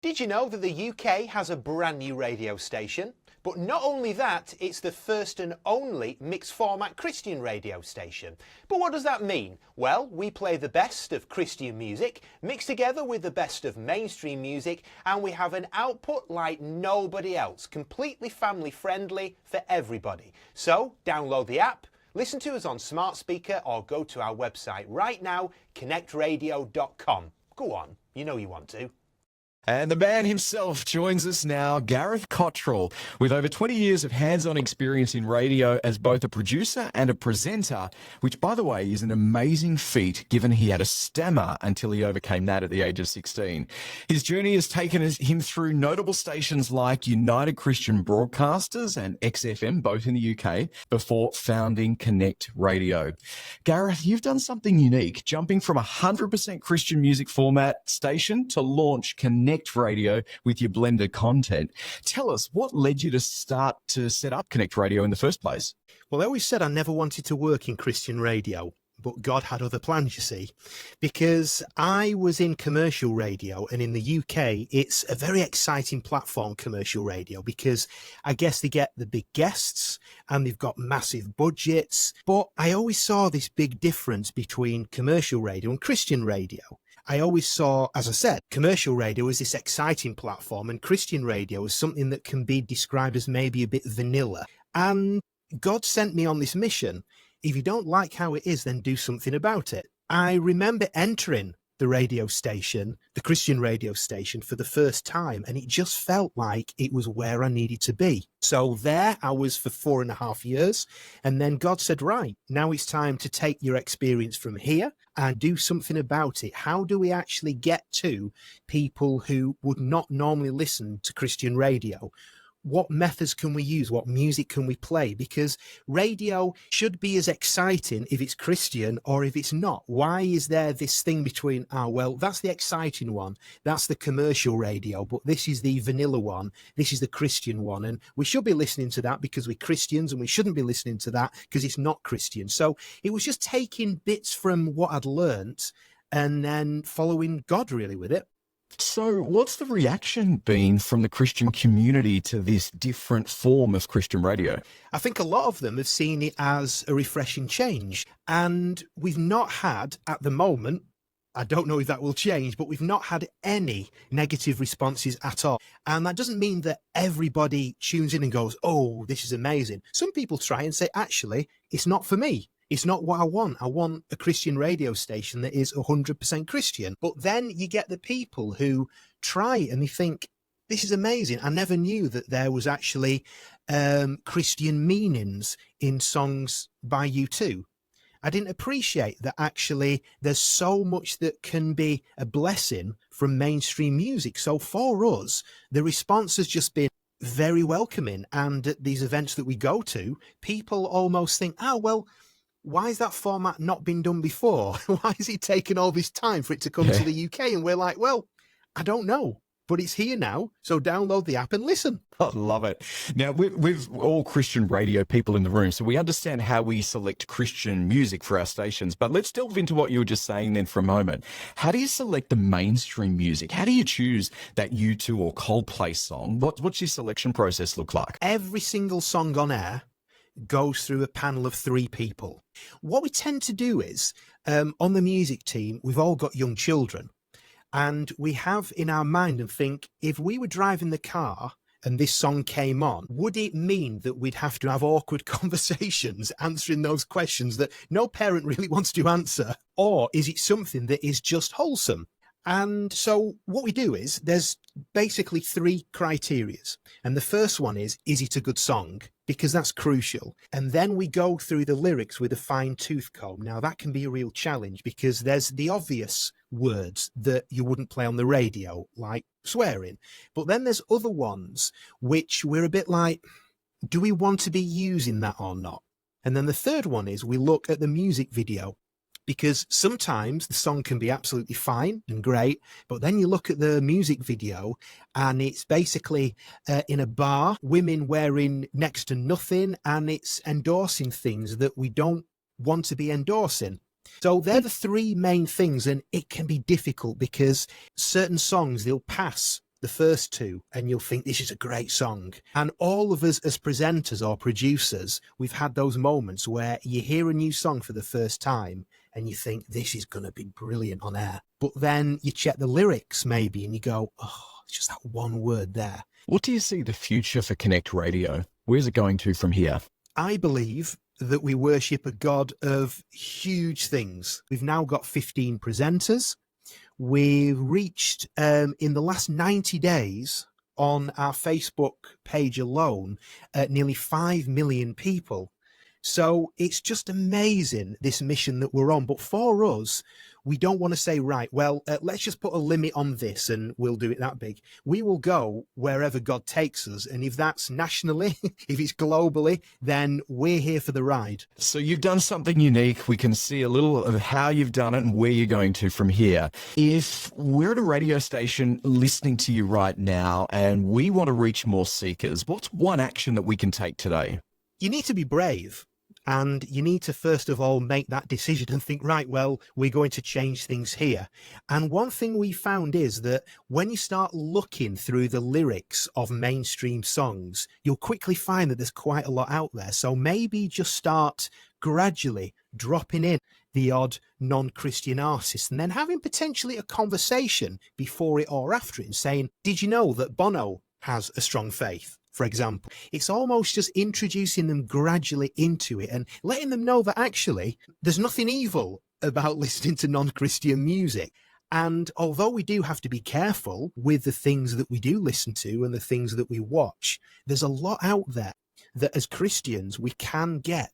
Did you know that the UK has a brand new radio station? But not only that, it's the first and only mixed format Christian radio station. But what does that mean? Well, we play the best of Christian music, mixed together with the best of mainstream music, and we have an output like nobody else, completely family friendly for everybody. So, download the app, listen to us on smart speaker, or go to our website right now, konnectradio.com. Go on, you know you want to. And the man himself joins us now, Gareth Cottrell, with over 20 years of hands-on experience in radio as both a producer and a presenter, which, by the way, is an amazing feat given he had a stammer until he overcame that at the age of 16. His journey has taken him through notable stations like United Christian Broadcasters and XFM, both in the UK, before founding Konnect Radio. Gareth, you've done something unique, jumping from a 100% Christian music format station to launch Konnect Radio with your blended content. Tell us, what led you to start to set up Konnect Radio in the first place? Well, I always said I never wanted to work in Christian radio, but God had other plans, you see, because I was in commercial radio, and in the UK, it's a very exciting platform, commercial radio, because I guess they get the big guests and they've got massive budgets. But I always saw this big difference between commercial radio and Christian radio. I always saw, as I said, commercial radio as this exciting platform, and Christian radio as something that can be described as maybe a bit vanilla. And God sent me on this mission. If you don't like how it is, then do something about it. I remember entering the radio station, the Christian radio station, for the first time, and it just felt like it was where I needed to be. So there I was for 4.5 years, and then God said, right, now it's time to take your experience from here and do something about it. How do we actually get to people who would not normally listen to Christian radio? What methods can we use? What music can we play? Because radio should be as exciting if it's Christian or if it's not. Why is there this thing between, well, that's the exciting one, that's the commercial radio, but this is the vanilla one, this is the Christian one, and we should be listening to that because we're Christians, and we shouldn't be listening to that because it's not Christian. So it was just taking bits from what I'd learnt and then following God really with it. So what's the reaction been from the Christian community to this different form of Christian radio? I think a lot of them have seen it as a refreshing change. And we've not had, at the moment, I don't know if that will change, but we've not had any negative responses at all. And that doesn't mean that everybody tunes in and goes, oh, this is amazing. Some people try and say, actually, it's not for me. It's not what I want. I want a Christian radio station that is 100% Christian. But then you get the people who try and they think, this is amazing. I never knew that there was actually Christian meanings in songs by U2. I didn't appreciate that actually there's so much that can be a blessing from mainstream music. So for us, the response has just been very welcoming. And at these events that we go to, people almost think, well, why has that format not been done before? Why has it taken all this time for it to come to the UK? And we're like, well, I don't know, but it's here now. So download the app and listen. I love it. Now, we've all Christian radio people in the room, so we understand how we select Christian music for our stations. But let's delve into what you were just saying then for a moment. How do you select the mainstream music? How do you choose that U2 or Coldplay song? What's your selection process look like? Every single song on air goes through a panel of 3 people. What we tend to do is, on the music team, we've all got young children, and we have in our mind and think, if we were driving the car and this song came on, would it mean that we'd have to have awkward conversations answering those questions that no parent really wants to answer? Or is it something that is just wholesome? And so what we do is there's basically 3 criterias. And the first one is it a good song? Because that's crucial. And then we go through the lyrics with a fine tooth comb. Now that can be a real challenge because there's the obvious words that you wouldn't play on the radio, like swearing. But then there's other ones which we're a bit like, do we want to be using that or not? And then the third one is we look at the music video. Because sometimes the song can be absolutely fine and great, but then you look at the music video and it's basically in a bar, women wearing next to nothing, and it's endorsing things that we don't want to be endorsing. So they're the 3 main things, and it can be difficult because certain songs, they'll pass the first two, and you'll think this is a great song. And all of us as presenters or producers, we've had those moments where you hear a new song for the first time and you think this is going to be brilliant on air. But then you check the lyrics maybe and you go, oh, it's just that one word there. What do you see the future for Konnect Radio? Where's it going to from here? I believe that we worship a God of huge things. We've now got 15 presenters. We've reached, in the last 90 days, on our Facebook page alone, nearly 5 million people. So it's just amazing, this mission that we're on. But for us, we don't want to say, right, well, let's just put a limit on this and we'll do it that big. We will go wherever God takes us. And if that's nationally, if it's globally, then we're here for the ride. So you've done something unique. We can see a little of how you've done it and where you're going to from here. If we're at a radio station listening to you right now and we want to reach more seekers, what's one action that we can take today? You need to be brave. And you need to, first of all, make that decision and think, right, well, we're going to change things here. And one thing we found is that when you start looking through the lyrics of mainstream songs, you'll quickly find that there's quite a lot out there. So maybe just start gradually dropping in the odd non-Christian artist and then having potentially a conversation before it or after it and saying, did you know that Bono has a strong faith? For example, it's almost just introducing them gradually into it and letting them know that actually there's nothing evil about listening to non-Christian music. And although we do have to be careful with the things that we do listen to and the things that we watch, there's a lot out there that as Christians we can get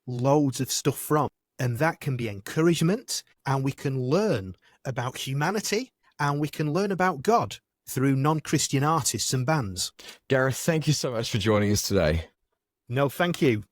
loads of stuff from. And that can be encouragement, and we can learn about humanity, and we can learn about God through non-Christian artists and bands. Gareth, thank you so much for joining us today. No, thank you.